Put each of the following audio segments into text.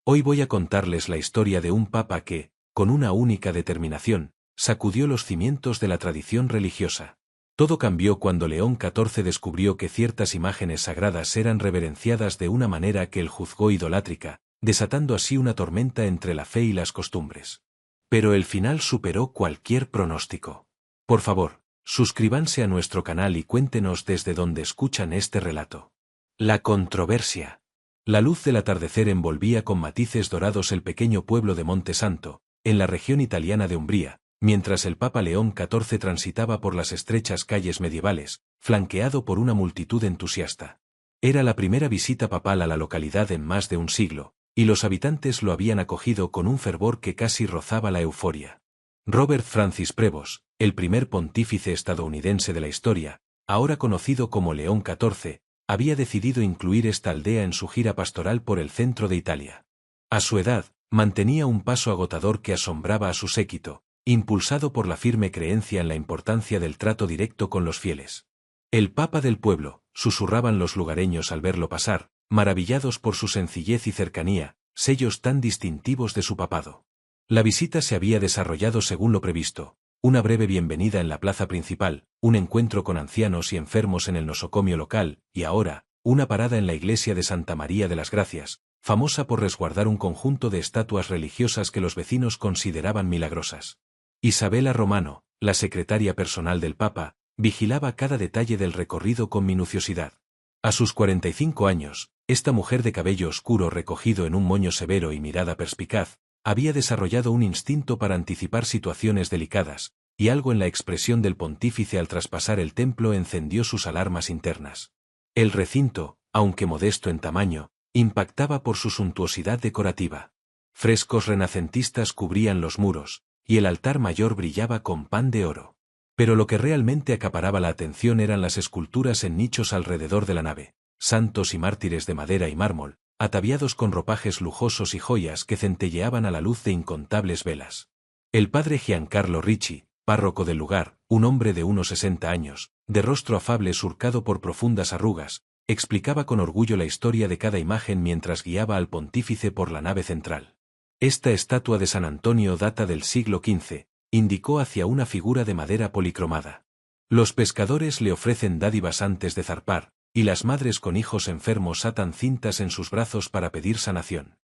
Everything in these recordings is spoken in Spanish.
Hoy voy a contarles la historia de un papa que, con una única determinación, sacudió los cimientos de la tradición religiosa. Todo cambió cuando León XIV descubrió que ciertas imágenes sagradas eran reverenciadas de una manera que él juzgó idolátrica, desatando así una tormenta entre la fe y las costumbres. Pero el final superó cualquier pronóstico. Por favor, suscríbanse a nuestro canal y cuéntenos desde dónde escuchan este relato. La controversia. La luz del atardecer envolvía con matices dorados el pequeño pueblo de Monte Santo, en la región italiana de Umbría, mientras el Papa León XIV transitaba por las estrechas calles medievales, flanqueado por una multitud entusiasta. Era la primera visita papal a la localidad en más de un siglo, y los habitantes lo habían acogido con un fervor que casi rozaba la euforia. Robert Francis Prevost, el primer pontífice estadounidense de la historia, ahora conocido como León XIV, había decidido incluir esta aldea en su gira pastoral por el centro de Italia. A su edad, mantenía un paso agotador que asombraba a su séquito, impulsado por la firme creencia en la importancia del trato directo con los fieles. El Papa del pueblo, susurraban los lugareños al verlo pasar, maravillados por su sencillez y cercanía, sellos tan distintivos de su papado. La visita se había desarrollado según lo previsto: una breve bienvenida en la plaza principal, un encuentro con ancianos y enfermos en el nosocomio local, y ahora, una parada en la iglesia de Santa María de las Gracias, famosa por resguardar un conjunto de estatuas religiosas que los vecinos consideraban milagrosas. Isabela Romano, la secretaria personal del Papa, vigilaba cada detalle del recorrido con minuciosidad. A sus 45 años, esta mujer de cabello oscuro recogido en un moño severo y mirada perspicaz, había desarrollado un instinto para anticipar situaciones delicadas, y algo en la expresión del pontífice al traspasar el templo encendió sus alarmas internas. El recinto, aunque modesto en tamaño, impactaba por su suntuosidad decorativa. Frescos renacentistas cubrían los muros, y el altar mayor brillaba con pan de oro. Pero lo que realmente acaparaba la atención eran las esculturas en nichos alrededor de la nave, santos y mártires de madera y mármol, ataviados con ropajes lujosos y joyas que centelleaban a la luz de incontables velas. El padre Giancarlo Ricci, párroco del lugar, un hombre de unos 60 años, de rostro afable surcado por profundas arrugas, explicaba con orgullo la historia de cada imagen mientras guiaba al pontífice por la nave central. Esta estatua de San Antonio data del siglo XV, indicó hacia una figura de madera policromada. Los pescadores le ofrecen dádivas antes de zarpar, y las madres con hijos enfermos atan cintas en sus brazos para pedir sanación.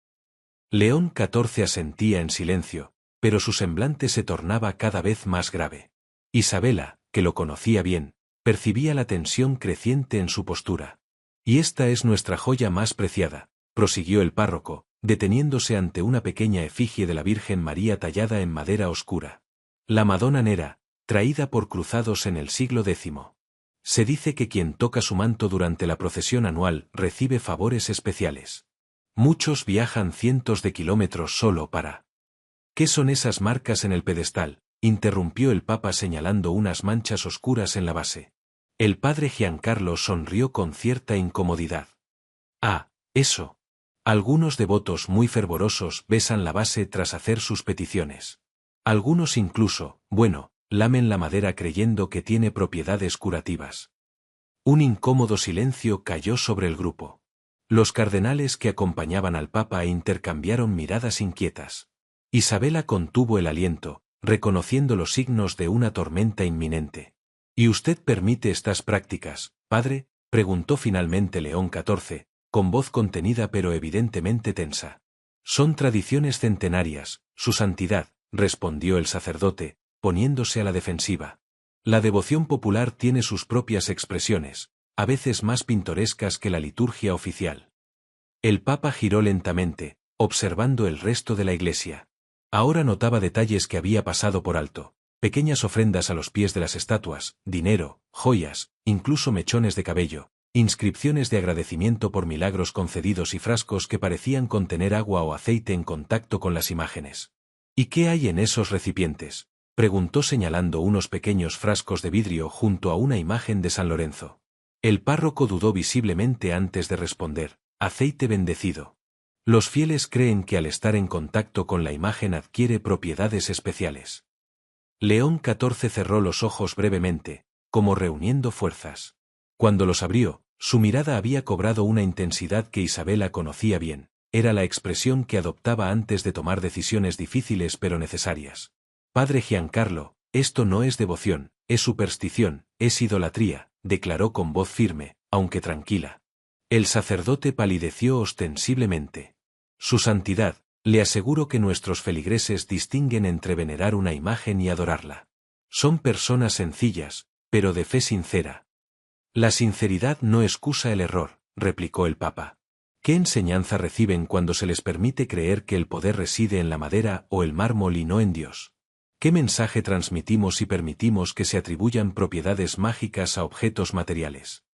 León XIV asentía en silencio, pero su semblante se tornaba cada vez más grave. Isabela, que lo conocía bien, percibía la tensión creciente en su postura. «Y esta es nuestra joya más preciada», prosiguió el párroco, deteniéndose ante una pequeña efigie de la Virgen María tallada en madera oscura. La Madonna Nera, traída por cruzados en el siglo X. Se dice que quien toca su manto durante la procesión anual recibe favores especiales. Muchos viajan cientos de kilómetros solo para... ¿Qué son esas marcas en el pedestal?, interrumpió el Papa señalando unas manchas oscuras en la base. El padre Giancarlo sonrió con cierta incomodidad. Ah, eso. Algunos devotos muy fervorosos besan la base tras hacer sus peticiones. Algunos incluso, bueno, lamen la madera creyendo que tiene propiedades curativas. Un incómodo silencio cayó sobre el grupo. Los cardenales que acompañaban al Papa intercambiaron miradas inquietas. Isabela contuvo el aliento, reconociendo los signos de una tormenta inminente. ¿Y usted permite estas prácticas, padre?, preguntó finalmente León XIV, con voz contenida pero evidentemente tensa. Son tradiciones centenarias, su santidad, respondió el sacerdote, poniéndose a la defensiva. La devoción popular tiene sus propias expresiones, a veces más pintorescas que la liturgia oficial. El Papa giró lentamente, observando el resto de la iglesia. Ahora notaba detalles que había pasado por alto: pequeñas ofrendas a los pies de las estatuas, dinero, joyas, incluso mechones de cabello, inscripciones de agradecimiento por milagros concedidos y frascos que parecían contener agua o aceite en contacto con las imágenes. ¿Y qué hay en esos recipientes?, preguntó señalando unos pequeños frascos de vidrio junto a una imagen de San Lorenzo. El párroco dudó visiblemente antes de responder: aceite bendecido. Los fieles creen que al estar en contacto con la imagen adquiere propiedades especiales. León XIV cerró los ojos brevemente, como reuniendo fuerzas. Cuando los abrió, su mirada había cobrado una intensidad que Isabela conocía bien, era la expresión que adoptaba antes de tomar decisiones difíciles pero necesarias. Padre Giancarlo, esto no es devoción, es superstición, es idolatría, declaró con voz firme, aunque tranquila. El sacerdote palideció ostensiblemente. Su santidad, le aseguro que nuestros feligreses distinguen entre venerar una imagen y adorarla. Son personas sencillas, pero de fe sincera. La sinceridad no excusa el error, replicó el Papa. ¿Qué enseñanza reciben cuando se les permite creer que el poder reside en la madera o el mármol y no en Dios? ¿Qué mensaje transmitimos si permitimos que se atribuyan propiedades mágicas a objetos materiales?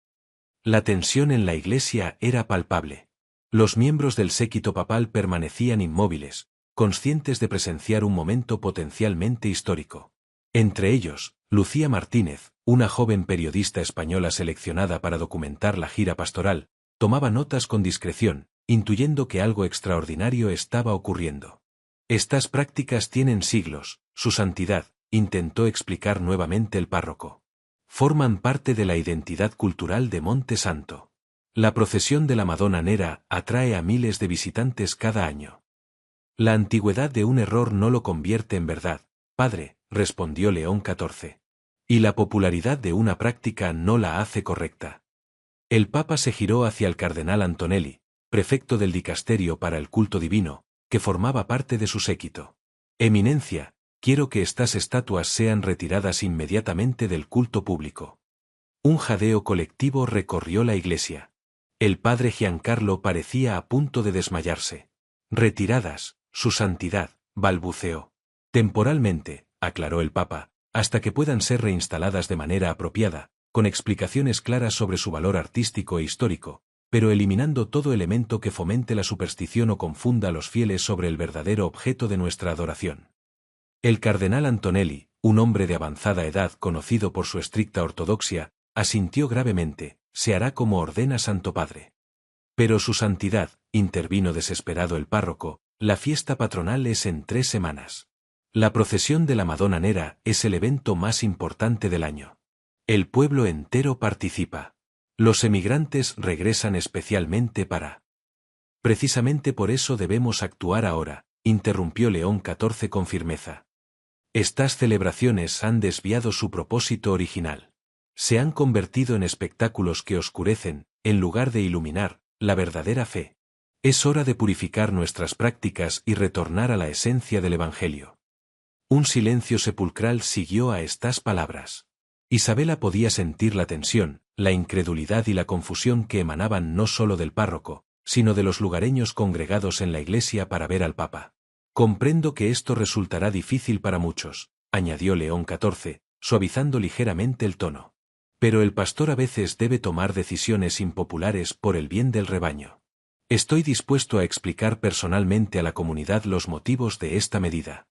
La tensión en la Iglesia era palpable. Los miembros del séquito papal permanecían inmóviles, conscientes de presenciar un momento potencialmente histórico. Entre ellos, Lucía Martínez, una joven periodista española seleccionada para documentar la gira pastoral, tomaba notas con discreción, intuyendo que algo extraordinario estaba ocurriendo. Estas prácticas tienen siglos, Su Santidad, intentó explicar nuevamente el párroco. Forman parte de la identidad cultural de Monte Santo. La procesión de la Madonna Nera atrae a miles de visitantes cada año. La antigüedad de un error no lo convierte en verdad, padre, respondió León XIV. Y la popularidad de una práctica no la hace correcta. El Papa se giró hacia el cardenal Antonelli, prefecto del dicasterio para el culto divino, que formaba parte de su séquito. Eminencia, quiero que estas estatuas sean retiradas inmediatamente del culto público. Un jadeo colectivo recorrió la iglesia. El padre Giancarlo parecía a punto de desmayarse. Retiradas, Su Santidad, balbuceó. Temporalmente, aclaró el Papa, hasta que puedan ser reinstaladas de manera apropiada, con explicaciones claras sobre su valor artístico e histórico, pero eliminando todo elemento que fomente la superstición o confunda a los fieles sobre el verdadero objeto de nuestra adoración. El cardenal Antonelli, un hombre de avanzada edad conocido por su estricta ortodoxia, asintió gravemente, se hará como ordena Santo Padre. Pero Su Santidad, intervino desesperado el párroco, la fiesta patronal es en 3 semanas. La procesión de la Madonna Nera es el evento más importante del año. El pueblo entero participa. Los emigrantes regresan especialmente para. Precisamente por eso debemos actuar ahora, interrumpió León XIV con firmeza. Estas celebraciones han desviado su propósito original. Se han convertido en espectáculos que oscurecen, en lugar de iluminar, la verdadera fe. Es hora de purificar nuestras prácticas y retornar a la esencia del Evangelio. Un silencio sepulcral siguió a estas palabras. Isabela podía sentir la tensión, la incredulidad y la confusión que emanaban no solo del párroco, sino de los lugareños congregados en la iglesia para ver al Papa. Comprendo que esto resultará difícil para muchos, añadió León XIV, suavizando ligeramente el tono. Pero el pastor a veces debe tomar decisiones impopulares por el bien del rebaño. Estoy dispuesto a explicar personalmente a la comunidad los motivos de esta medida.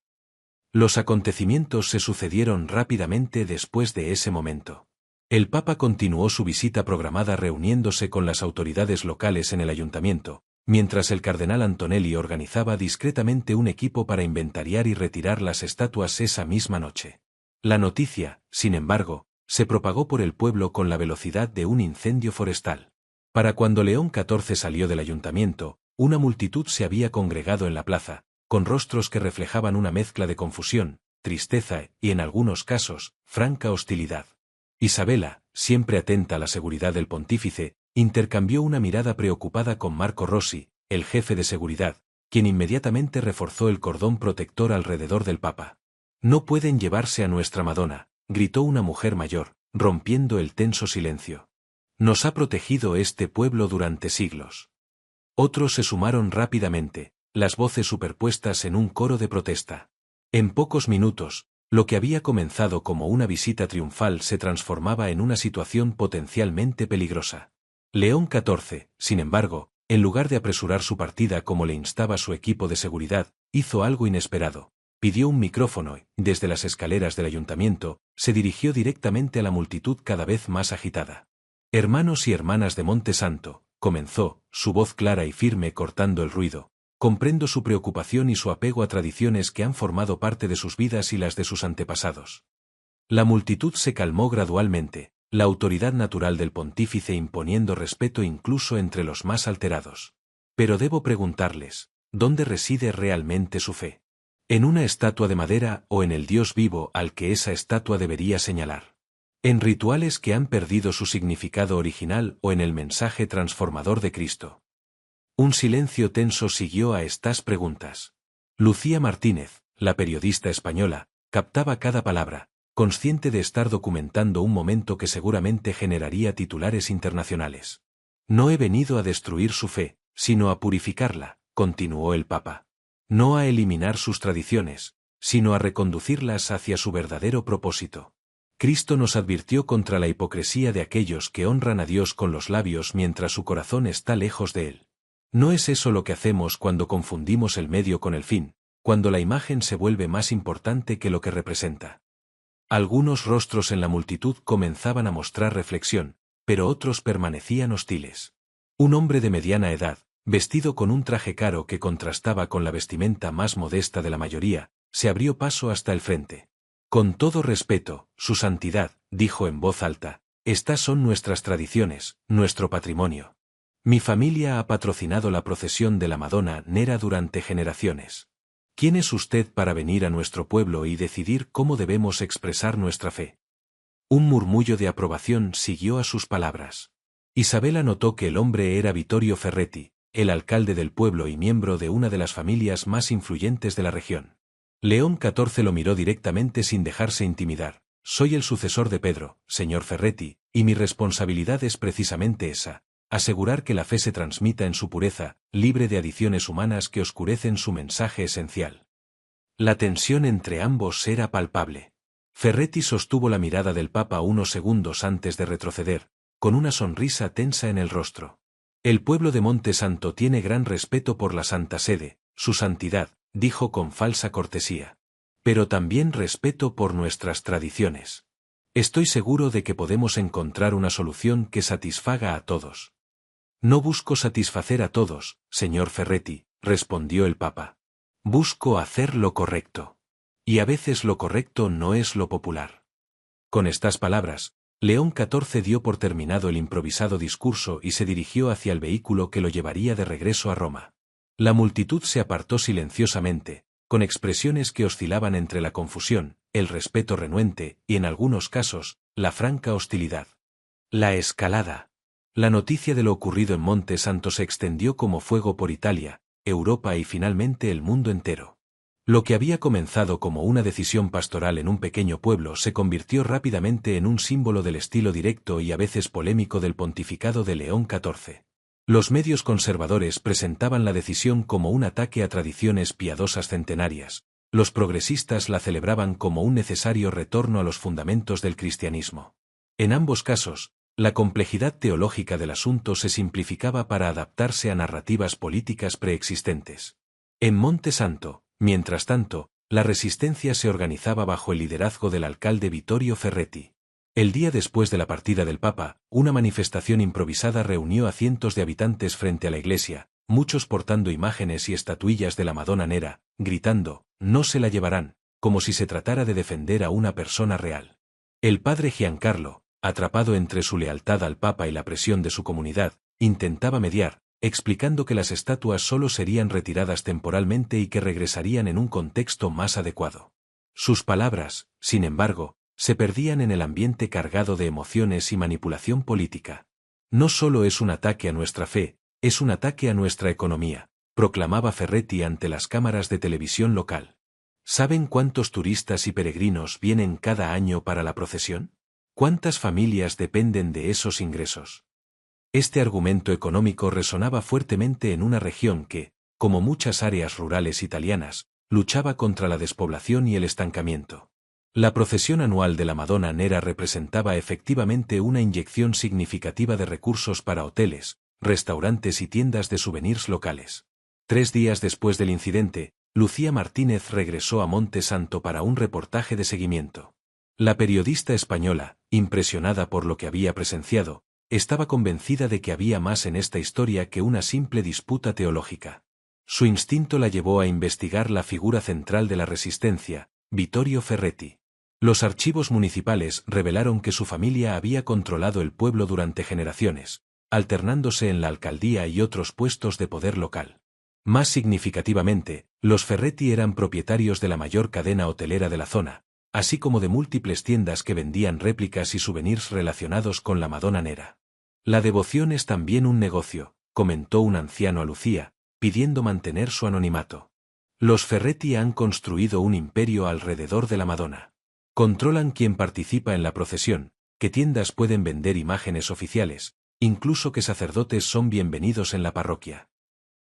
Los acontecimientos se sucedieron rápidamente después de ese momento. El Papa continuó su visita programada reuniéndose con las autoridades locales en el ayuntamiento, mientras el cardenal Antonelli organizaba discretamente un equipo para inventariar y retirar las estatuas esa misma noche. La noticia, sin embargo, se propagó por el pueblo con la velocidad de un incendio forestal. Para cuando León XIV salió del ayuntamiento, una multitud se había congregado en la plaza, con rostros que reflejaban una mezcla de confusión, tristeza y, en algunos casos, franca hostilidad. Isabela, siempre atenta a la seguridad del pontífice, intercambió una mirada preocupada con Marco Rossi, el jefe de seguridad, quien inmediatamente reforzó el cordón protector alrededor del Papa. «No pueden llevarse a nuestra Madonna», gritó una mujer mayor, rompiendo el tenso silencio. «Nos ha protegido este pueblo durante siglos». Otros se sumaron rápidamente, las voces superpuestas en un coro de protesta. En pocos minutos, lo que había comenzado como una visita triunfal se transformaba en una situación potencialmente peligrosa. León XIV, sin embargo, en lugar de apresurar su partida como le instaba su equipo de seguridad, hizo algo inesperado. Pidió un micrófono y, desde las escaleras del ayuntamiento, se dirigió directamente a la multitud cada vez más agitada. «Hermanos y hermanas de Monte Santo», comenzó, su voz clara y firme cortando el ruido. «Comprendo su preocupación y su apego a tradiciones que han formado parte de sus vidas y las de sus antepasados». La multitud se calmó gradualmente, la autoridad natural del pontífice imponiendo respeto incluso entre los más alterados. Pero debo preguntarles, ¿dónde reside realmente su fe? ¿En una estatua de madera o en el Dios vivo al que esa estatua debería señalar? ¿En rituales que han perdido su significado original o en el mensaje transformador de Cristo? Un silencio tenso siguió a estas preguntas. Lucía Martínez, la periodista española, captaba cada palabra, consciente de estar documentando un momento que seguramente generaría titulares internacionales. No he venido a destruir su fe, sino a purificarla, continuó el Papa. No a eliminar sus tradiciones, sino a reconducirlas hacia su verdadero propósito. Cristo nos advirtió contra la hipocresía de aquellos que honran a Dios con los labios mientras su corazón está lejos de él. ¿No es eso lo que hacemos cuando confundimos el medio con el fin, cuando la imagen se vuelve más importante que lo que representa? Algunos rostros en la multitud comenzaban a mostrar reflexión, pero otros permanecían hostiles. Un hombre de mediana edad, vestido con un traje caro que contrastaba con la vestimenta más modesta de la mayoría, se abrió paso hasta el frente. Con todo respeto, Su Santidad, dijo en voz alta, estas son nuestras tradiciones, nuestro patrimonio. Mi familia ha patrocinado la procesión de la Madonna Nera durante generaciones. ¿Quién es usted para venir a nuestro pueblo y decidir cómo debemos expresar nuestra fe? Un murmullo de aprobación siguió a sus palabras. Isabela notó que el hombre era Vittorio Ferretti, el alcalde del pueblo y miembro de una de las familias más influyentes de la región. León XIV lo miró directamente sin dejarse intimidar. Soy el sucesor de Pedro, señor Ferretti, y mi responsabilidad es precisamente esa. Asegurar que la fe se transmita en su pureza, libre de adiciones humanas que oscurecen su mensaje esencial. La tensión entre ambos era palpable. Ferretti sostuvo la mirada del Papa unos segundos antes de retroceder, con una sonrisa tensa en el rostro. El pueblo de Monte Santo tiene gran respeto por la Santa Sede, su santidad, dijo con falsa cortesía. Pero también respeto por nuestras tradiciones. Estoy seguro de que podemos encontrar una solución que satisfaga a todos. No busco satisfacer a todos, señor Ferretti, respondió el Papa. Busco hacer lo correcto. Y a veces lo correcto no es lo popular. Con estas palabras, León XIV dio por terminado el improvisado discurso y se dirigió hacia el vehículo que lo llevaría de regreso a Roma. La multitud se apartó silenciosamente, con expresiones que oscilaban entre la confusión, el respeto renuente y, en algunos casos, la franca hostilidad. La escalada. La noticia de lo ocurrido en Monte Santo se extendió como fuego por Italia, Europa y finalmente el mundo entero. Lo que había comenzado como una decisión pastoral en un pequeño pueblo se convirtió rápidamente en un símbolo del estilo directo y a veces polémico del pontificado de León XIV. Los medios conservadores presentaban la decisión como un ataque a tradiciones piadosas centenarias, los progresistas la celebraban como un necesario retorno a los fundamentos del cristianismo. En ambos casos, la complejidad teológica del asunto se simplificaba para adaptarse a narrativas políticas preexistentes. En Monte Santo, mientras tanto, la resistencia se organizaba bajo el liderazgo del alcalde Vittorio Ferretti. El día después de la partida del Papa, una manifestación improvisada reunió a cientos de habitantes frente a la iglesia, muchos portando imágenes y estatuillas de la Madonna Nera, gritando, «No se la llevarán», como si se tratara de defender a una persona real. El padre Giancarlo, atrapado entre su lealtad al Papa y la presión de su comunidad, intentaba mediar, explicando que las estatuas solo serían retiradas temporalmente y que regresarían en un contexto más adecuado. Sus palabras, sin embargo, se perdían en el ambiente cargado de emociones y manipulación política. No solo es un ataque a nuestra fe, es un ataque a nuestra economía, proclamaba Ferretti ante las cámaras de televisión local. ¿Saben cuántos turistas y peregrinos vienen cada año para la procesión? ¿Cuántas familias dependen de esos ingresos? Este argumento económico resonaba fuertemente en una región que, como muchas áreas rurales italianas, luchaba contra la despoblación y el estancamiento. La procesión anual de la Madonna Nera representaba efectivamente una inyección significativa de recursos para hoteles, restaurantes y tiendas de souvenirs locales. 3 días después del incidente, Lucía Martínez regresó a Monte Santo para un reportaje de seguimiento. La periodista española, impresionada por lo que había presenciado, estaba convencida de que había más en esta historia que una simple disputa teológica. Su instinto la llevó a investigar la figura central de la resistencia, Vittorio Ferretti. Los archivos municipales revelaron que su familia había controlado el pueblo durante generaciones, alternándose en la alcaldía y otros puestos de poder local. Más significativamente, los Ferretti eran propietarios de la mayor cadena hotelera de la zona, así como de múltiples tiendas que vendían réplicas y souvenirs relacionados con la Madonna Nera. La devoción es también un negocio, comentó un anciano a Lucía, pidiendo mantener su anonimato. Los Ferretti han construido un imperio alrededor de la Madonna. Controlan quién participa en la procesión, qué tiendas pueden vender imágenes oficiales, incluso qué sacerdotes son bienvenidos en la parroquia.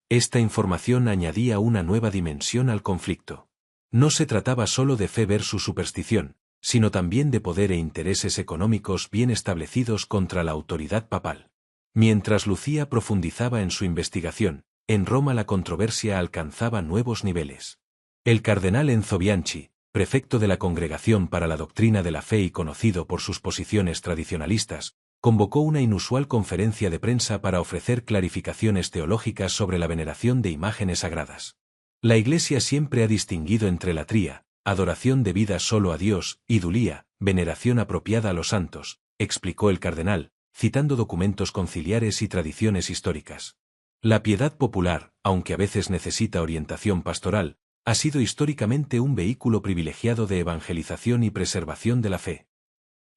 Esta información añadía una nueva dimensión al conflicto. No se trataba solo de fe versus superstición, sino también de poder e intereses económicos bien establecidos contra la autoridad papal. Mientras Lucía profundizaba en su investigación, en Roma la controversia alcanzaba nuevos niveles. El cardenal Enzo Bianchi, prefecto de la Congregación para la Doctrina de la Fe y conocido por sus posiciones tradicionalistas, convocó una inusual conferencia de prensa para ofrecer clarificaciones teológicas sobre la veneración de imágenes sagradas. La Iglesia siempre ha distinguido entre latría, adoración debida solo a Dios, y idulía, veneración apropiada a los santos, explicó el cardenal, citando documentos conciliares y tradiciones históricas. La piedad popular, aunque a veces necesita orientación pastoral, ha sido históricamente un vehículo privilegiado de evangelización y preservación de la fe.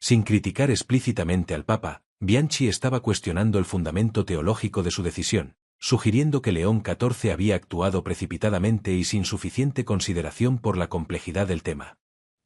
Sin criticar explícitamente al Papa, Bianchi estaba cuestionando el fundamento teológico de su decisión, sugiriendo que León XIV había actuado precipitadamente y sin suficiente consideración por la complejidad del tema.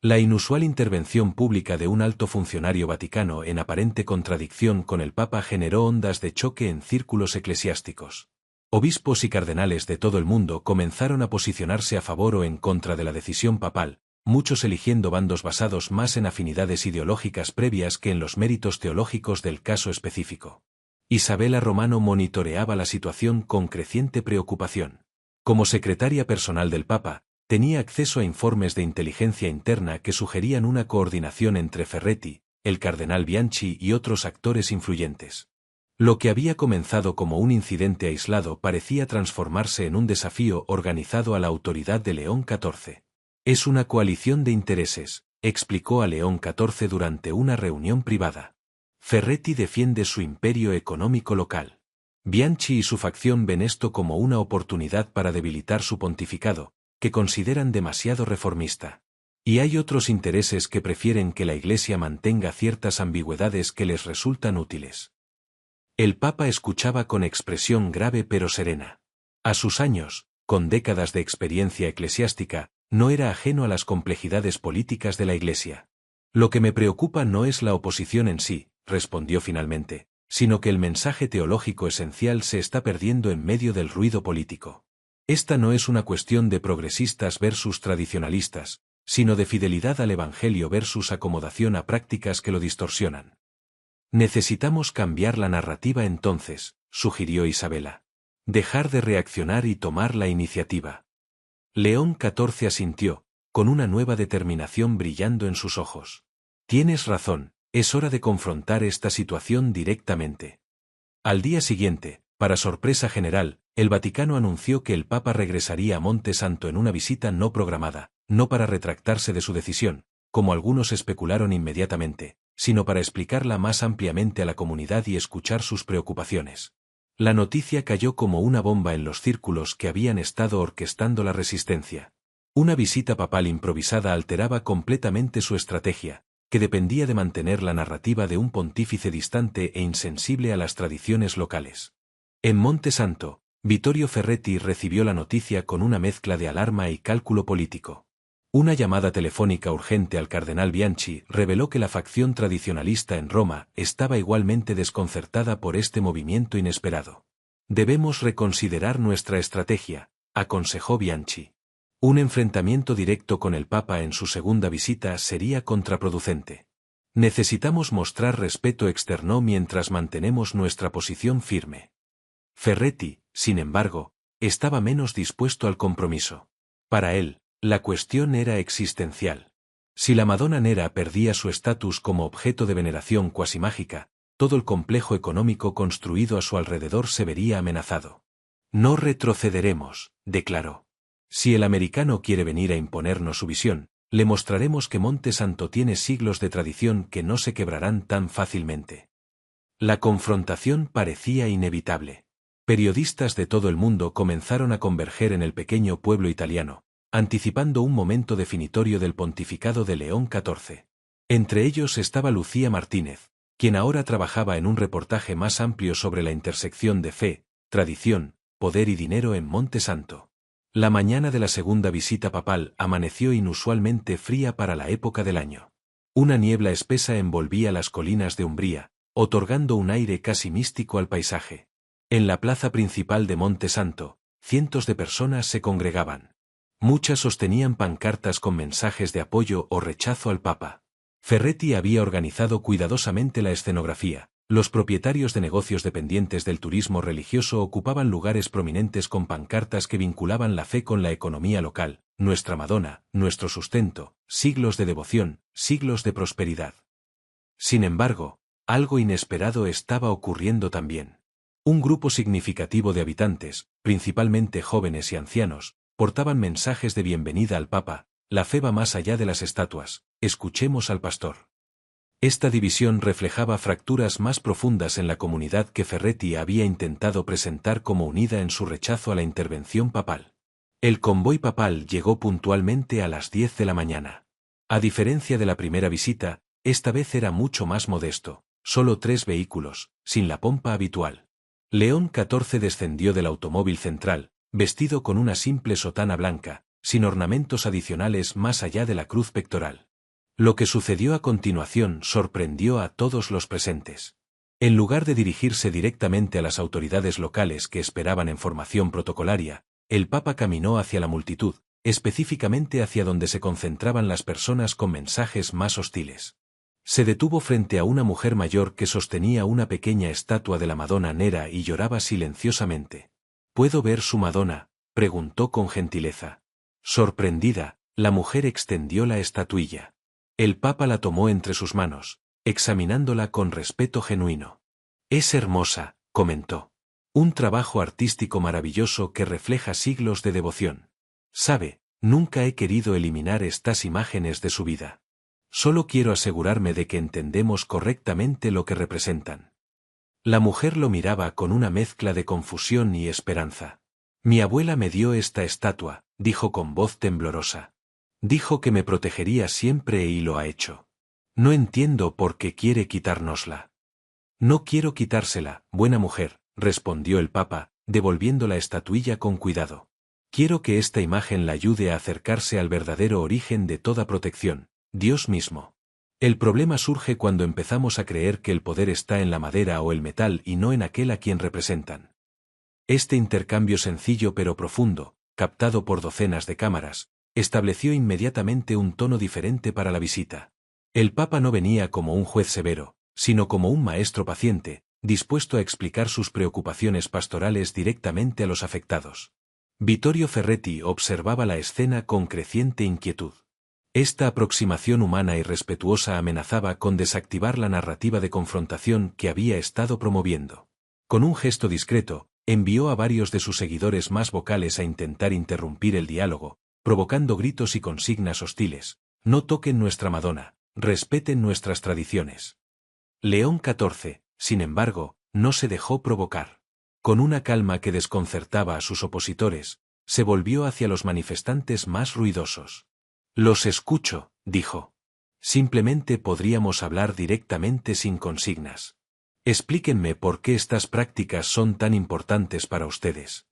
La inusual intervención pública de un alto funcionario vaticano en aparente contradicción con el Papa generó ondas de choque en círculos eclesiásticos. Obispos y cardenales de todo el mundo comenzaron a posicionarse a favor o en contra de la decisión papal, muchos eligiendo bandos basados más en afinidades ideológicas previas que en los méritos teológicos del caso específico. Isabela Romano monitoreaba la situación con creciente preocupación. Como secretaria personal del Papa, tenía acceso a informes de inteligencia interna que sugerían una coordinación entre Ferretti, el cardenal Bianchi y otros actores influyentes. Lo que había comenzado como un incidente aislado parecía transformarse en un desafío organizado a la autoridad de León XIV. Es una coalición de intereses, explicó a León XIV durante una reunión privada. Ferretti defiende su imperio económico local. Bianchi y su facción ven esto como una oportunidad para debilitar su pontificado, que consideran demasiado reformista. Y hay otros intereses que prefieren que la Iglesia mantenga ciertas ambigüedades que les resultan útiles. El Papa escuchaba con expresión grave pero serena. A sus años, con décadas de experiencia eclesiástica, no era ajeno a las complejidades políticas de la Iglesia. Lo que me preocupa no es la oposición en sí, respondió finalmente, sino que el mensaje teológico esencial se está perdiendo en medio del ruido político. Esta no es una cuestión de progresistas versus tradicionalistas, sino de fidelidad al Evangelio versus acomodación a prácticas que lo distorsionan. Necesitamos cambiar la narrativa entonces, sugirió Isabela. Dejar de reaccionar y tomar la iniciativa. León XIV asintió, con una nueva determinación brillando en sus ojos. Tienes razón, es hora de confrontar esta situación directamente. Al día siguiente, para sorpresa general, el Vaticano anunció que el Papa regresaría a Monte Santo en una visita no programada, no para retractarse de su decisión, como algunos especularon inmediatamente, sino para explicarla más ampliamente a la comunidad y escuchar sus preocupaciones. La noticia cayó como una bomba en los círculos que habían estado orquestando la resistencia. Una visita papal improvisada alteraba completamente su estrategia, que dependía de mantener la narrativa de un pontífice distante e insensible a las tradiciones locales. En Monte Santo, Vittorio Ferretti recibió la noticia con una mezcla de alarma y cálculo político. Una llamada telefónica urgente al cardenal Bianchi reveló que la facción tradicionalista en Roma estaba igualmente desconcertada por este movimiento inesperado. Debemos reconsiderar nuestra estrategia, aconsejó Bianchi. Un enfrentamiento directo con el Papa en su segunda visita sería contraproducente. Necesitamos mostrar respeto externo mientras mantenemos nuestra posición firme. Ferretti, sin embargo, estaba menos dispuesto al compromiso. Para él, la cuestión era existencial. Si la Madonna Nera perdía su estatus como objeto de veneración cuasi mágica, todo el complejo económico construido a su alrededor se vería amenazado. No retrocederemos, declaró. Si el americano quiere venir a imponernos su visión, le mostraremos que Monte Santo tiene siglos de tradición que no se quebrarán tan fácilmente. La confrontación parecía inevitable. Periodistas de todo el mundo comenzaron a converger en el pequeño pueblo italiano, anticipando un momento definitorio del pontificado de León XIV. Entre ellos estaba Lucía Martínez, quien ahora trabajaba en un reportaje más amplio sobre la intersección de fe, tradición, poder y dinero en Monte Santo. La mañana de la segunda visita papal amaneció inusualmente fría para la época del año. Una niebla espesa envolvía las colinas de Umbría, otorgando un aire casi místico al paisaje. En la plaza principal de Monte Santo, cientos de personas se congregaban. Muchas sostenían pancartas con mensajes de apoyo o rechazo al Papa. Ferretti había organizado cuidadosamente la escenografía. Los propietarios de negocios dependientes del turismo religioso ocupaban lugares prominentes con pancartas que vinculaban la fe con la economía local, nuestra Madonna, nuestro sustento, siglos de devoción, siglos de prosperidad. Sin embargo, algo inesperado estaba ocurriendo también. Un grupo significativo de habitantes, principalmente jóvenes y ancianos, portaban mensajes de bienvenida al Papa: la fe va más allá de las estatuas, escuchemos al pastor. Esta división reflejaba fracturas más profundas en la comunidad que Ferretti había intentado presentar como unida en su rechazo a la intervención papal. El convoy papal llegó puntualmente a las 10 de la mañana. A diferencia de la primera visita, esta vez era mucho más modesto, solo 3 vehículos, sin la pompa habitual. León XIV descendió del automóvil central, vestido con una simple sotana blanca, sin ornamentos adicionales más allá de la cruz pectoral. Lo que sucedió a continuación sorprendió a todos los presentes. En lugar de dirigirse directamente a las autoridades locales que esperaban en formación protocolaria, el Papa caminó hacia la multitud, específicamente hacia donde se concentraban las personas con mensajes más hostiles. Se detuvo frente a una mujer mayor que sostenía una pequeña estatua de la Madonna Nera y lloraba silenciosamente. ¿Puedo ver su Madonna?, preguntó con gentileza. Sorprendida, la mujer extendió la estatuilla. El Papa la tomó entre sus manos, examinándola con respeto genuino. Es hermosa, comentó. Un trabajo artístico maravilloso que refleja siglos de devoción. Sabe, nunca he querido eliminar estas imágenes de su vida. Solo quiero asegurarme de que entendemos correctamente lo que representan. La mujer lo miraba con una mezcla de confusión y esperanza. Mi abuela me dio esta estatua, dijo con voz temblorosa. Dijo que me protegería siempre y lo ha hecho. No entiendo por qué quiere quitárnosla. No quiero quitársela, buena mujer, respondió el Papa, devolviendo la estatuilla con cuidado. Quiero que esta imagen la ayude a acercarse al verdadero origen de toda protección, Dios mismo. El problema surge cuando empezamos a creer que el poder está en la madera o el metal y no en aquel a quien representan. Este intercambio sencillo pero profundo, captado por docenas de cámaras, estableció inmediatamente un tono diferente para la visita. El Papa no venía como un juez severo, sino como un maestro paciente, dispuesto a explicar sus preocupaciones pastorales directamente a los afectados. Vittorio Ferretti observaba la escena con creciente inquietud. Esta aproximación humana y respetuosa amenazaba con desactivar la narrativa de confrontación que había estado promoviendo. Con un gesto discreto, envió a varios de sus seguidores más vocales a intentar interrumpir el diálogo, provocando gritos y consignas hostiles. No toquen nuestra Madonna, respeten nuestras tradiciones. León XIV, sin embargo, no se dejó provocar. Con una calma que desconcertaba a sus opositores, se volvió hacia los manifestantes más ruidosos. Los escucho, dijo. Simplemente podríamos hablar directamente sin consignas. Explíquenme por qué estas prácticas son tan importantes para ustedes.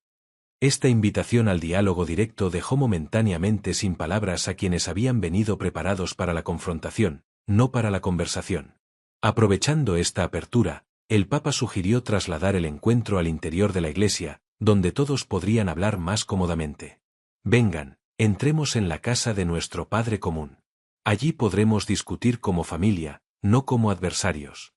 Esta invitación al diálogo directo dejó momentáneamente sin palabras a quienes habían venido preparados para la confrontación, no para la conversación. Aprovechando esta apertura, el Papa sugirió trasladar el encuentro al interior de la iglesia, donde todos podrían hablar más cómodamente. Vengan, entremos en la casa de nuestro Padre común. Allí podremos discutir como familia, no como adversarios.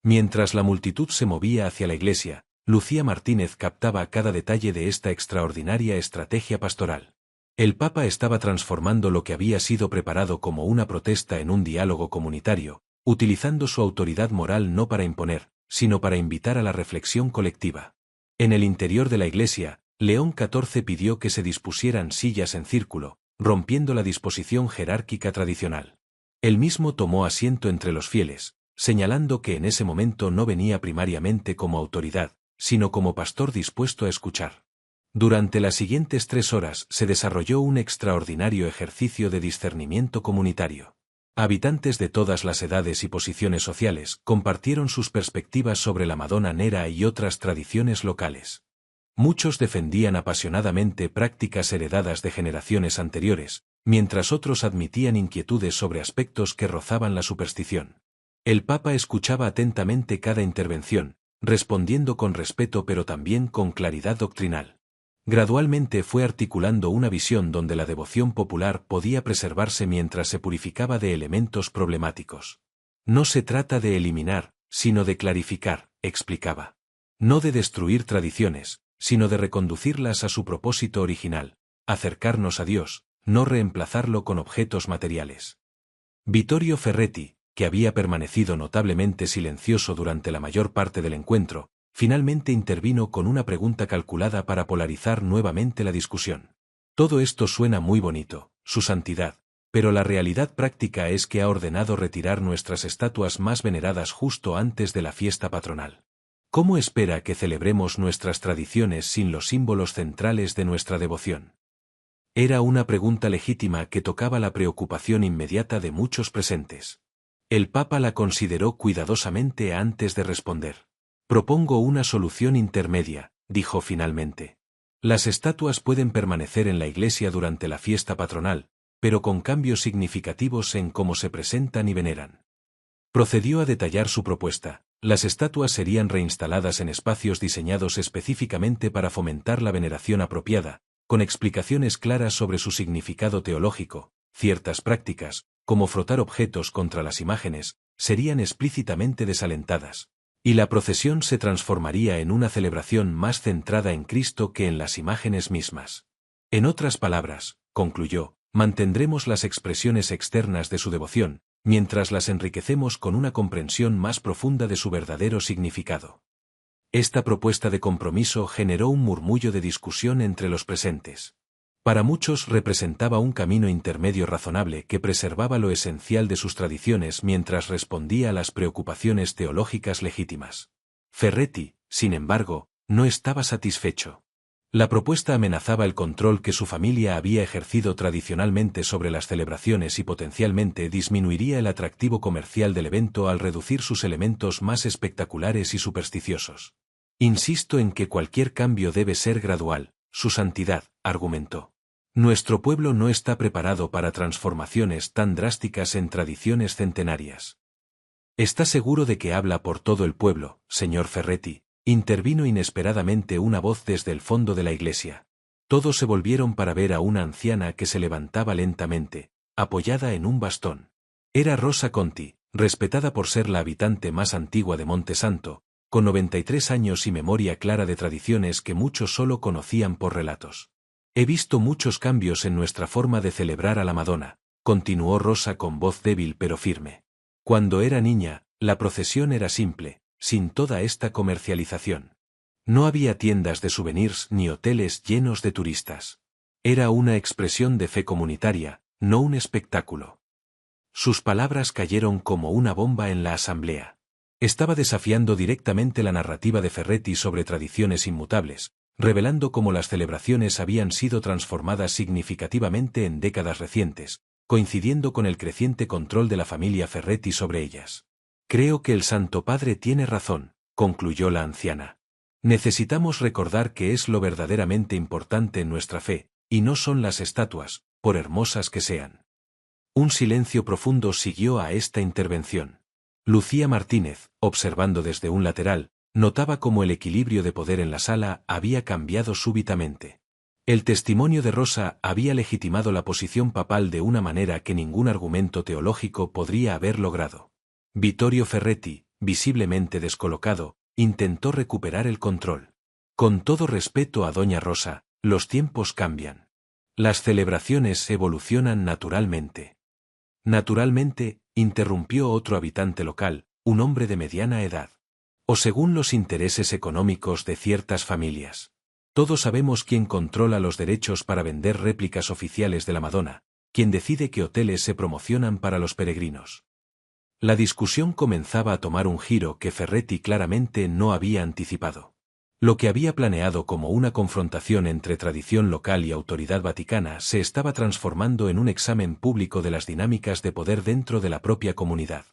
Mientras la multitud se movía hacia la iglesia, Lucía Martínez captaba cada detalle de esta extraordinaria estrategia pastoral. El Papa estaba transformando lo que había sido preparado como una protesta en un diálogo comunitario, utilizando su autoridad moral no para imponer, sino para invitar a la reflexión colectiva. En el interior de la iglesia, León XIV pidió que se dispusieran sillas en círculo, rompiendo la disposición jerárquica tradicional. Él mismo tomó asiento entre los fieles, señalando que en ese momento no venía primariamente como autoridad, sino como pastor dispuesto a escuchar. Durante las siguientes 3 horas se desarrolló un extraordinario ejercicio de discernimiento comunitario. Habitantes de todas las edades y posiciones sociales compartieron sus perspectivas sobre la Madonna Nera y otras tradiciones locales. Muchos defendían apasionadamente prácticas heredadas de generaciones anteriores, mientras otros admitían inquietudes sobre aspectos que rozaban la superstición. El Papa escuchaba atentamente cada intervención, respondiendo con respeto pero también con claridad doctrinal. Gradualmente fue articulando una visión donde la devoción popular podía preservarse mientras se purificaba de elementos problemáticos. No se trata de eliminar, sino de clarificar, explicaba. No de destruir tradiciones, sino de reconducirlas a su propósito original, acercarnos a Dios, no reemplazarlo con objetos materiales. Vittorio Ferretti, que había permanecido notablemente silencioso durante la mayor parte del encuentro, finalmente intervino con una pregunta calculada para polarizar nuevamente la discusión. Todo esto suena muy bonito, Su Santidad, pero la realidad práctica es que ha ordenado retirar nuestras estatuas más veneradas justo antes de la fiesta patronal. ¿Cómo espera que celebremos nuestras tradiciones sin los símbolos centrales de nuestra devoción? Era una pregunta legítima que tocaba la preocupación inmediata de muchos presentes. El Papa la consideró cuidadosamente antes de responder. Propongo una solución intermedia, dijo finalmente. Las estatuas pueden permanecer en la iglesia durante la fiesta patronal, pero con cambios significativos en cómo se presentan y veneran. Procedió a detallar su propuesta. Las estatuas serían reinstaladas en espacios diseñados específicamente para fomentar la veneración apropiada, con explicaciones claras sobre su significado teológico. Ciertas prácticas, como frotar objetos contra las imágenes, serían explícitamente desalentadas, y la procesión se transformaría en una celebración más centrada en Cristo que en las imágenes mismas. En otras palabras, concluyó, mantendremos las expresiones externas de su devoción, mientras las enriquecemos con una comprensión más profunda de su verdadero significado. Esta propuesta de compromiso generó un murmullo de discusión entre los presentes. Para muchos representaba un camino intermedio razonable que preservaba lo esencial de sus tradiciones mientras respondía a las preocupaciones teológicas legítimas. Ferretti, sin embargo, no estaba satisfecho. La propuesta amenazaba el control que su familia había ejercido tradicionalmente sobre las celebraciones y potencialmente disminuiría el atractivo comercial del evento al reducir sus elementos más espectaculares y supersticiosos. Insisto en que cualquier cambio debe ser gradual, Su Santidad, argumentó. Nuestro pueblo no está preparado para transformaciones tan drásticas en tradiciones centenarias. ¿Está seguro de que habla por todo el pueblo, señor Ferretti? Intervino inesperadamente una voz desde el fondo de la iglesia. Todos se volvieron para ver a una anciana que se levantaba lentamente, apoyada en un bastón. Era Rosa Conti, respetada por ser la habitante más antigua de Montesanto, con 93 años y memoria clara de tradiciones que muchos solo conocían por relatos. He visto muchos cambios en nuestra forma de celebrar a la Madonna, continuó Rosa con voz débil pero firme. Cuando era niña, la procesión era simple, sin toda esta comercialización. No había tiendas de souvenirs ni hoteles llenos de turistas. Era una expresión de fe comunitaria, no un espectáculo. Sus palabras cayeron como una bomba en la asamblea. Estaba desafiando directamente la narrativa de Ferretti sobre tradiciones inmutables, revelando cómo las celebraciones habían sido transformadas significativamente en décadas recientes, coincidiendo con el creciente control de la familia Ferretti sobre ellas. Creo que el Santo Padre tiene razón, concluyó la anciana. Necesitamos recordar que es lo verdaderamente importante en nuestra fe, y no son las estatuas, por hermosas que sean. Un silencio profundo siguió a esta intervención. Lucía Martínez, observando desde un lateral, notaba cómo el equilibrio de poder en la sala había cambiado súbitamente. El testimonio de Rosa había legitimado la posición papal de una manera que ningún argumento teológico podría haber logrado. Vittorio Ferretti, visiblemente descolocado, intentó recuperar el control. Con todo respeto a doña Rosa, los tiempos cambian. Las celebraciones evolucionan naturalmente. Naturalmente, interrumpió otro habitante local, un hombre de mediana edad. O según los intereses económicos de ciertas familias. Todos sabemos quién controla los derechos para vender réplicas oficiales de la Madonna, quién decide qué hoteles se promocionan para los peregrinos. La discusión comenzaba a tomar un giro que Ferretti claramente no había anticipado. Lo que había planeado como una confrontación entre tradición local y autoridad vaticana se estaba transformando en un examen público de las dinámicas de poder dentro de la propia comunidad.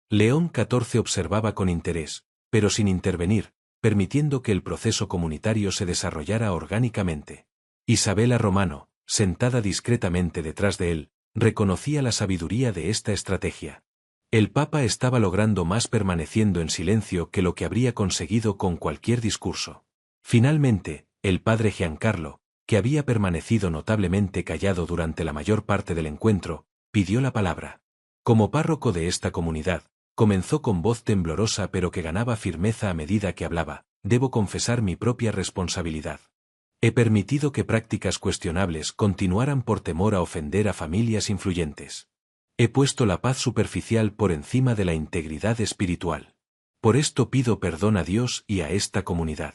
León XIV observaba con interés, pero sin intervenir, permitiendo que el proceso comunitario se desarrollara orgánicamente. Isabela Romano, sentada discretamente detrás de él, reconocía la sabiduría de esta estrategia. El Papa estaba logrando más permaneciendo en silencio que lo que habría conseguido con cualquier discurso. Finalmente, el padre Giancarlo, que había permanecido notablemente callado durante la mayor parte del encuentro, pidió la palabra. Como párroco de esta comunidad, comenzó con voz temblorosa pero que ganaba firmeza a medida que hablaba: debo confesar mi propia responsabilidad. He permitido que prácticas cuestionables continuaran por temor a ofender a familias influyentes. He puesto la paz superficial por encima de la integridad espiritual. Por esto pido perdón a Dios y a esta comunidad.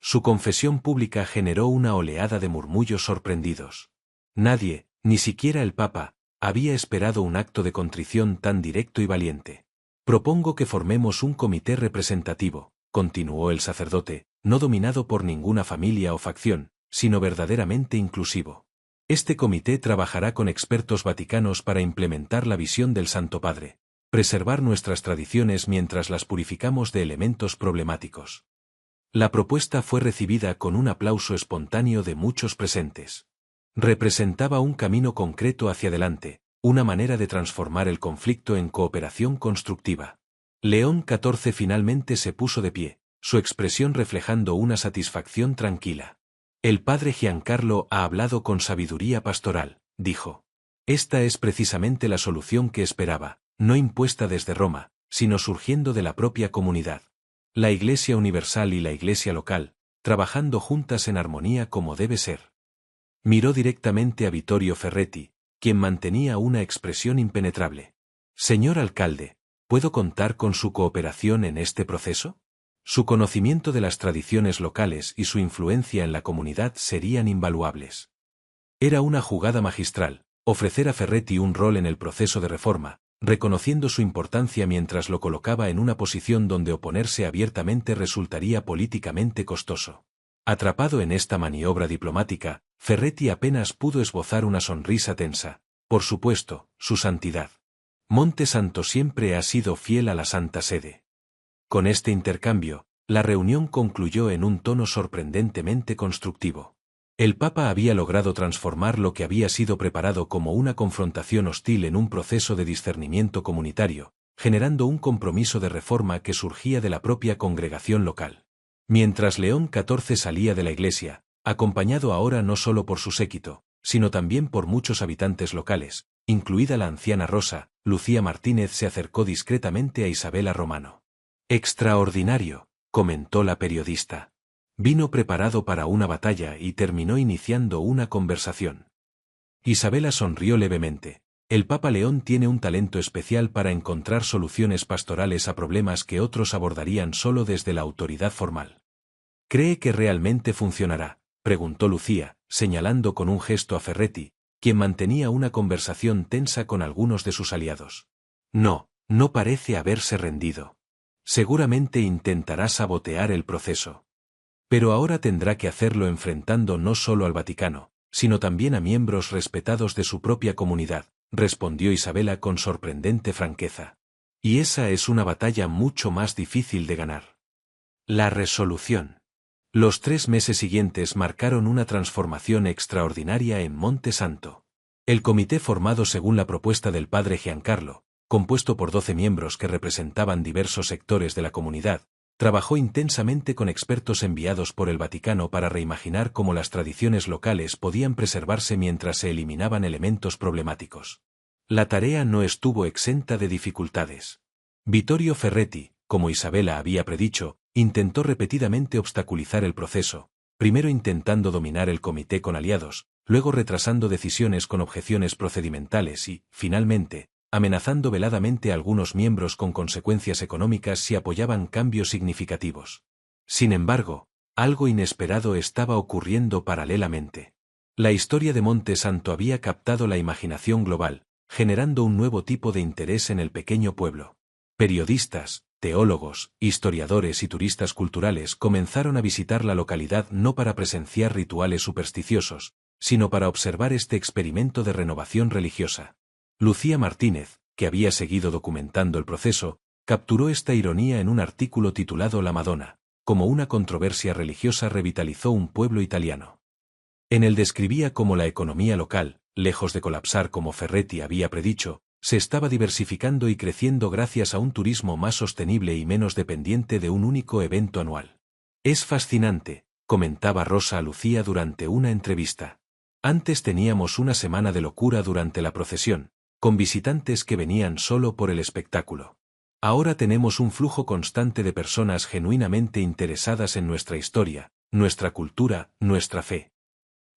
Su confesión pública generó una oleada de murmullos sorprendidos. Nadie, ni siquiera el Papa, había esperado un acto de contrición tan directo y valiente. Propongo que formemos un comité representativo, continuó el sacerdote, no dominado por ninguna familia o facción, sino verdaderamente inclusivo. Este comité trabajará con expertos vaticanos para implementar la visión del Santo Padre, preservar nuestras tradiciones mientras las purificamos de elementos problemáticos. La propuesta fue recibida con un aplauso espontáneo de muchos presentes. Representaba un camino concreto hacia adelante, una manera de transformar el conflicto en cooperación constructiva. León XIV finalmente se puso de pie, su expresión reflejando una satisfacción tranquila. El padre Giancarlo ha hablado con sabiduría pastoral, dijo. Esta es precisamente la solución que esperaba, no impuesta desde Roma, sino surgiendo de la propia comunidad. La Iglesia universal y la Iglesia local, trabajando juntas en armonía como debe ser. Miró directamente a Vittorio Ferretti, quien mantenía una expresión impenetrable. Señor alcalde, ¿puedo contar con su cooperación en este proceso? Su conocimiento de las tradiciones locales y su influencia en la comunidad serían invaluables. Era una jugada magistral, ofrecer a Ferretti un rol en el proceso de reforma, reconociendo su importancia mientras lo colocaba en una posición donde oponerse abiertamente resultaría políticamente costoso. Atrapado en esta maniobra diplomática, Ferretti apenas pudo esbozar una sonrisa tensa. Por supuesto, su santidad. Monte Santo siempre ha sido fiel a la Santa Sede. Con este intercambio, la reunión concluyó en un tono sorprendentemente constructivo. El Papa había logrado transformar lo que había sido preparado como una confrontación hostil en un proceso de discernimiento comunitario, generando un compromiso de reforma que surgía de la propia congregación local. Mientras León XIV salía de la iglesia, acompañado ahora no solo por su séquito, sino también por muchos habitantes locales, incluida la anciana Rosa, Lucía Martínez se acercó discretamente a Isabela Romano. Extraordinario, comentó la periodista. Vino preparado para una batalla y terminó iniciando una conversación. Isabela sonrió levemente. El Papa León tiene un talento especial para encontrar soluciones pastorales a problemas que otros abordarían solo desde la autoridad formal. ¿Cree que realmente funcionará?, preguntó Lucía, señalando con un gesto a Ferretti, quien mantenía una conversación tensa con algunos de sus aliados. No, no parece haberse rendido. Seguramente intentará sabotear el proceso. Pero ahora tendrá que hacerlo enfrentando no solo al Vaticano, sino también a miembros respetados de su propia comunidad, respondió Isabela con sorprendente franqueza. Y esa es una batalla mucho más difícil de ganar. La resolución. Los 3 meses siguientes marcaron una transformación extraordinaria en Monte Santo. El comité formado según la propuesta del padre Giancarlo, compuesto por 12 miembros que representaban diversos sectores de la comunidad, trabajó intensamente con expertos enviados por el Vaticano para reimaginar cómo las tradiciones locales podían preservarse mientras se eliminaban elementos problemáticos. La tarea no estuvo exenta de dificultades. Vittorio Ferretti, como Isabela había predicho, intentó repetidamente obstaculizar el proceso, primero intentando dominar el comité con aliados, luego retrasando decisiones con objeciones procedimentales y, finalmente, amenazando veladamente a algunos miembros con consecuencias económicas si apoyaban cambios significativos. Sin embargo, algo inesperado estaba ocurriendo paralelamente. La historia de Monte Santo había captado la imaginación global, generando un nuevo tipo de interés en el pequeño pueblo. Periodistas, teólogos, historiadores y turistas culturales comenzaron a visitar la localidad no para presenciar rituales supersticiosos, sino para observar este experimento de renovación religiosa. Lucía Martínez, que había seguido documentando el proceso, capturó esta ironía en un artículo titulado La Madonna, como una controversia religiosa revitalizó un pueblo italiano. En él describía cómo la economía local, lejos de colapsar como Ferretti había predicho, se estaba diversificando y creciendo gracias a un turismo más sostenible y menos dependiente de un único evento anual. Es fascinante, comentaba Rosa a Lucía durante una entrevista. Antes teníamos una semana de locura durante la procesión, con visitantes que venían solo por el espectáculo. Ahora tenemos un flujo constante de personas genuinamente interesadas en nuestra historia, nuestra cultura, nuestra fe.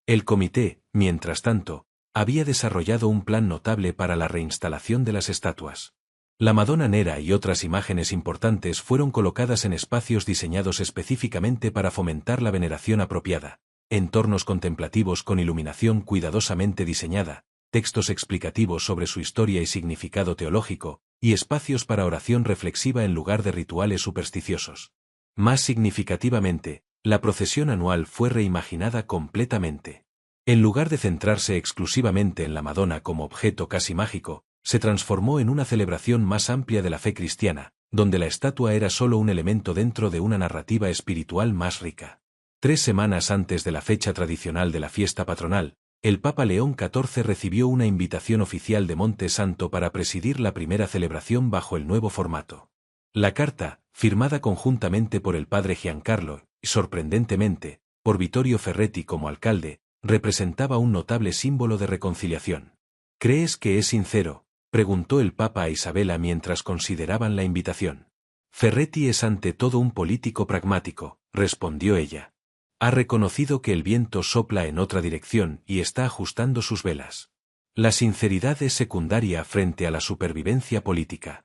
El comité, mientras tanto, había desarrollado un plan notable para la reinstalación de las estatuas. La Madonna Nera y otras imágenes importantes fueron colocadas en espacios diseñados específicamente para fomentar la veneración apropiada, entornos contemplativos con iluminación cuidadosamente diseñada, textos explicativos sobre su historia y significado teológico, y espacios para oración reflexiva en lugar de rituales supersticiosos. Más significativamente, la procesión anual fue reimaginada completamente. En lugar de centrarse exclusivamente en la Madonna como objeto casi mágico, se transformó en una celebración más amplia de la fe cristiana, donde la estatua era solo un elemento dentro de una narrativa espiritual más rica. 3 semanas antes de la fecha tradicional de la fiesta patronal, el Papa León XIV recibió una invitación oficial de Monte Santo para presidir la primera celebración bajo el nuevo formato. La carta, firmada conjuntamente por el padre Giancarlo, y sorprendentemente, por Vittorio Ferretti como alcalde, representaba un notable símbolo de reconciliación. ¿Crees que es sincero?, preguntó el Papa a Isabela mientras consideraban la invitación. Ferretti es ante todo un político pragmático, respondió ella. Ha reconocido que el viento sopla en otra dirección y está ajustando sus velas. La sinceridad es secundaria frente a la supervivencia política.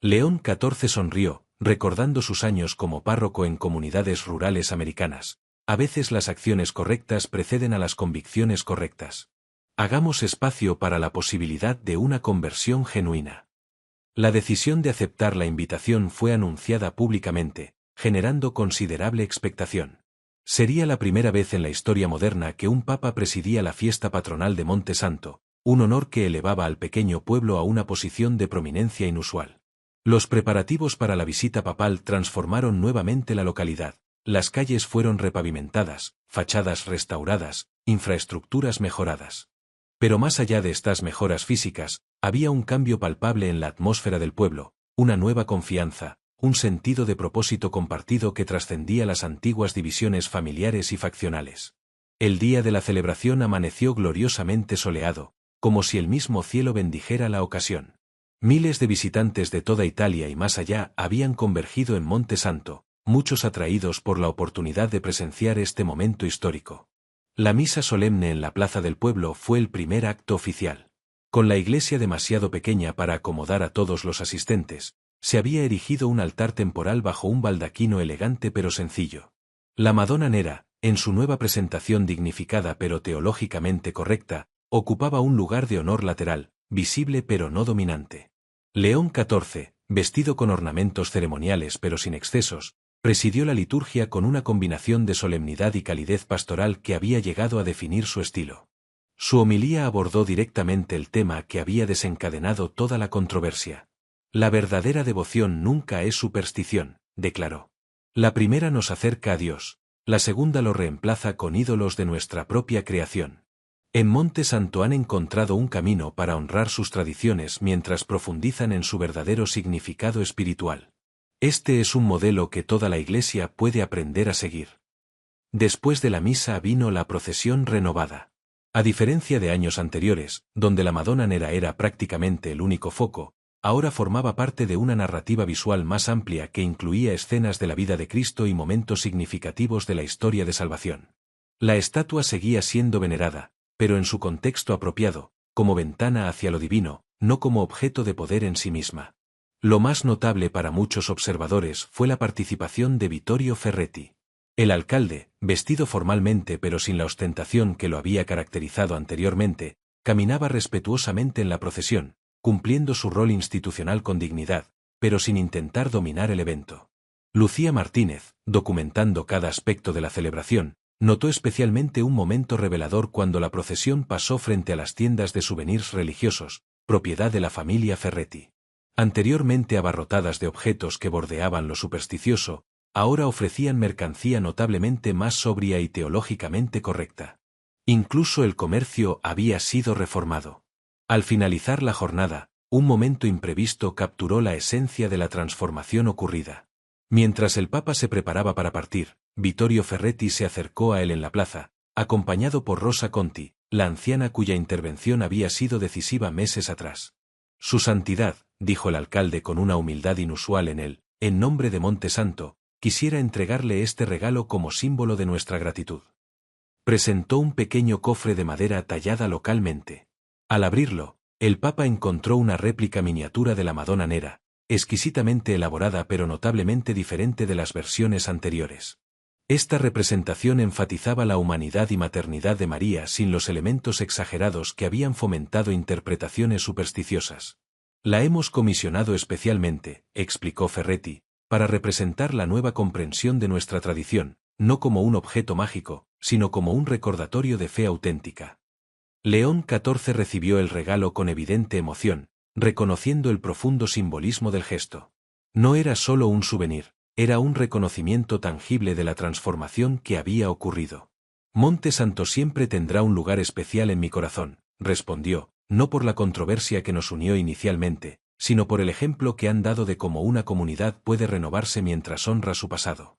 León XIV sonrió, recordando sus años como párroco en comunidades rurales americanas. A veces las acciones correctas preceden a las convicciones correctas. Hagamos espacio para la posibilidad de una conversión genuina. La decisión de aceptar la invitación fue anunciada públicamente, generando considerable expectación. Sería la primera vez en la historia moderna que un papa presidía la fiesta patronal de Monte Santo, un honor que elevaba al pequeño pueblo a una posición de prominencia inusual. Los preparativos para la visita papal transformaron nuevamente la localidad. Las calles fueron repavimentadas, fachadas restauradas, infraestructuras mejoradas. Pero más allá de estas mejoras físicas, había un cambio palpable en la atmósfera del pueblo, una nueva confianza, un sentido de propósito compartido que trascendía las antiguas divisiones familiares y faccionales. El día de la celebración amaneció gloriosamente soleado, como si el mismo cielo bendijera la ocasión. Miles de visitantes de toda Italia y más allá habían convergido en Monte Santo, muchos atraídos por la oportunidad de presenciar este momento histórico. La misa solemne en la plaza del pueblo fue el primer acto oficial. Con la iglesia demasiado pequeña para acomodar a todos los asistentes, se había erigido un altar temporal bajo un baldaquino elegante pero sencillo. La Madonna Nera, en su nueva presentación dignificada pero teológicamente correcta, ocupaba un lugar de honor lateral, visible pero no dominante. León XIV, vestido con ornamentos ceremoniales pero sin excesos, presidió la liturgia con una combinación de solemnidad y calidez pastoral que había llegado a definir su estilo. Su homilía abordó directamente el tema que había desencadenado toda la controversia. La verdadera devoción nunca es superstición, declaró. La primera nos acerca a Dios, la segunda lo reemplaza con ídolos de nuestra propia creación. En Monte Santo han encontrado un camino para honrar sus tradiciones mientras profundizan en su verdadero significado espiritual. Este es un modelo que toda la Iglesia puede aprender a seguir. Después de la misa vino la procesión renovada. A diferencia de años anteriores, donde la Madonna Nera era prácticamente el único foco, ahora formaba parte de una narrativa visual más amplia que incluía escenas de la vida de Cristo y momentos significativos de la historia de salvación. La estatua seguía siendo venerada, pero en su contexto apropiado, como ventana hacia lo divino, no como objeto de poder en sí misma. Lo más notable para muchos observadores fue la participación de Vittorio Ferretti. El alcalde, vestido formalmente pero sin la ostentación que lo había caracterizado anteriormente, Caminaba respetuosamente en la procesión, cumpliendo su rol institucional con dignidad, pero sin intentar dominar el evento. Lucía Martínez, documentando cada aspecto de la celebración, notó especialmente un momento revelador cuando la procesión pasó frente a las tiendas de souvenirs religiosos, propiedad de la familia Ferretti. Anteriormente abarrotadas de objetos que bordeaban lo supersticioso, ahora ofrecían mercancía notablemente más sobria y teológicamente correcta. Incluso el comercio había sido reformado. Al finalizar la jornada, un momento imprevisto capturó la esencia de la transformación ocurrida. Mientras el Papa se preparaba para partir, Vittorio Ferretti se acercó a él en la plaza, acompañado por Rosa Conti, la anciana cuya intervención había sido decisiva meses atrás. Su santidad, dijo el alcalde con una humildad inusual en él, en nombre de Monte Santo, quisiera entregarle este regalo como símbolo de nuestra gratitud. Presentó un pequeño cofre de madera tallada localmente. Al abrirlo, el Papa encontró una réplica miniatura de la Madonna Nera, exquisitamente elaborada pero notablemente diferente de las versiones anteriores. Esta representación enfatizaba la humanidad y maternidad de María sin los elementos exagerados que habían fomentado interpretaciones supersticiosas. La hemos comisionado especialmente, explicó Ferretti, para representar la nueva comprensión de nuestra tradición, no como un objeto mágico, sino como un recordatorio de fe auténtica. León XIV recibió el regalo con evidente emoción, reconociendo el profundo simbolismo del gesto. No era solo un souvenir, era un reconocimiento tangible de la transformación que había ocurrido. Monte Santo siempre tendrá un lugar especial en mi corazón, respondió, no por la controversia que nos unió inicialmente, sino por el ejemplo que han dado de cómo una comunidad puede renovarse mientras honra su pasado.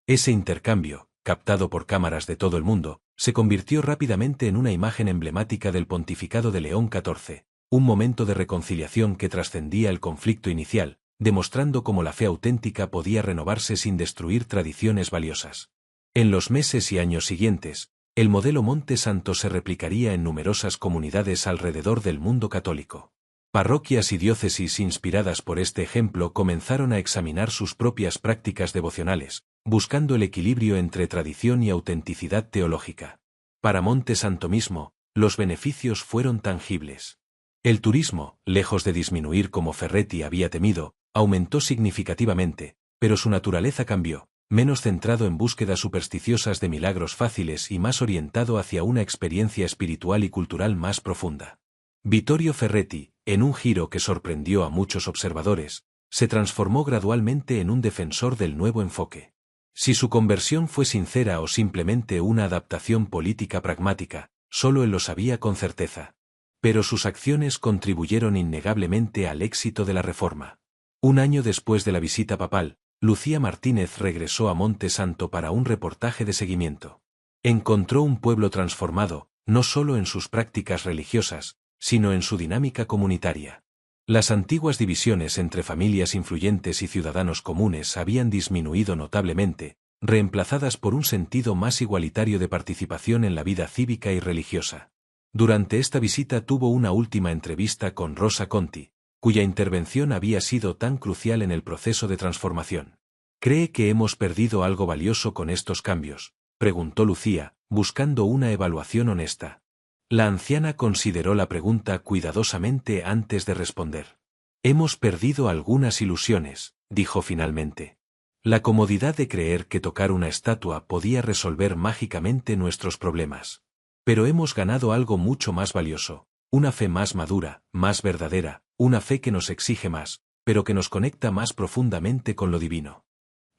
Ese intercambio, captado por cámaras de todo el mundo, se convirtió rápidamente en una imagen emblemática del pontificado de León XIV, un momento de reconciliación que trascendía el conflicto inicial, demostrando cómo la fe auténtica podía renovarse sin destruir tradiciones valiosas. En los meses y años siguientes, el modelo Monte Santo se replicaría en numerosas comunidades alrededor del mundo católico. Parroquias y diócesis inspiradas por este ejemplo comenzaron a examinar sus propias prácticas devocionales, buscando el equilibrio entre tradición y autenticidad teológica. Para Monte Santo mismo, los beneficios fueron tangibles. El turismo, lejos de disminuir como Ferretti había temido, aumentó significativamente, pero su naturaleza cambió, menos centrado en búsquedas supersticiosas de milagros fáciles y más orientado hacia una experiencia espiritual y cultural más profunda. Vittorio Ferretti, en un giro que sorprendió a muchos observadores, se transformó gradualmente en un defensor del nuevo enfoque. Si su conversión fue sincera o simplemente una adaptación política pragmática, solo él lo sabía con certeza. Pero sus acciones contribuyeron innegablemente al éxito de la reforma. Un año después de la visita papal, Lucía Martínez regresó a Monte Santo para un reportaje de seguimiento. Encontró un pueblo transformado, no solo en sus prácticas religiosas, sino en su dinámica comunitaria. Las antiguas divisiones entre familias influyentes y ciudadanos comunes habían disminuido notablemente, reemplazadas por un sentido más igualitario de participación en la vida cívica y religiosa. Durante esta visita tuvo una última entrevista con Rosa Conti, cuya intervención había sido tan crucial en el proceso de transformación. ¿Cree que hemos perdido algo valioso con estos cambios?, preguntó Lucía, buscando una evaluación honesta. La anciana consideró la pregunta cuidadosamente antes de responder. Hemos perdido algunas ilusiones, dijo finalmente. La comodidad de creer que tocar una estatua podía resolver mágicamente nuestros problemas. Pero hemos ganado algo mucho más valioso, una fe más madura, más verdadera, una fe que nos exige más, pero que nos conecta más profundamente con lo divino.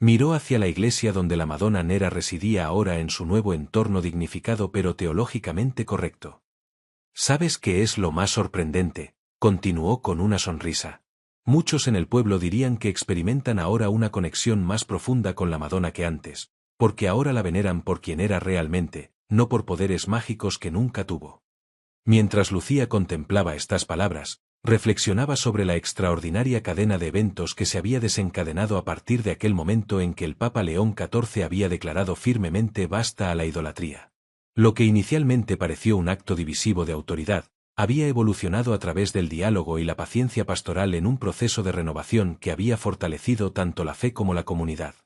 Miró hacia la iglesia donde la Madonna Nera residía ahora en su nuevo entorno dignificado pero teológicamente correcto. ¿Sabes qué es lo más sorprendente?, continuó con una sonrisa. Muchos en el pueblo dirían que experimentan ahora una conexión más profunda con la Madonna que antes, porque ahora la veneran por quien era realmente, no por poderes mágicos que nunca tuvo. Mientras Lucía contemplaba estas palabras, reflexionaba sobre la extraordinaria cadena de eventos que se había desencadenado a partir de aquel momento en que el Papa León XIV había declarado firmemente basta a la idolatría. Lo que inicialmente pareció un acto divisivo de autoridad, había evolucionado a través del diálogo y la paciencia pastoral en un proceso de renovación que había fortalecido tanto la fe como la comunidad.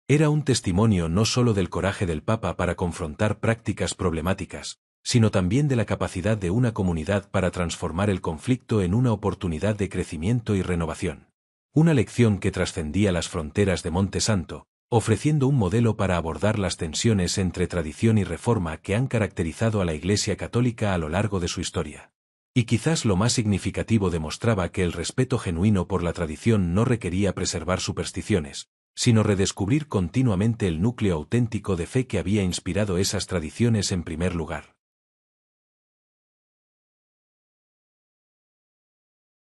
Era un testimonio no solo del coraje del Papa para confrontar prácticas problemáticas, sino también de la capacidad de una comunidad para transformar el conflicto en una oportunidad de crecimiento y renovación. Una lección que trascendía las fronteras de Monte Santo, ofreciendo un modelo para abordar las tensiones entre tradición y reforma que han caracterizado a la Iglesia Católica a lo largo de su historia. Y quizás lo más significativo, demostraba que el respeto genuino por la tradición no requería preservar supersticiones, sino redescubrir continuamente el núcleo auténtico de fe que había inspirado esas tradiciones en primer lugar.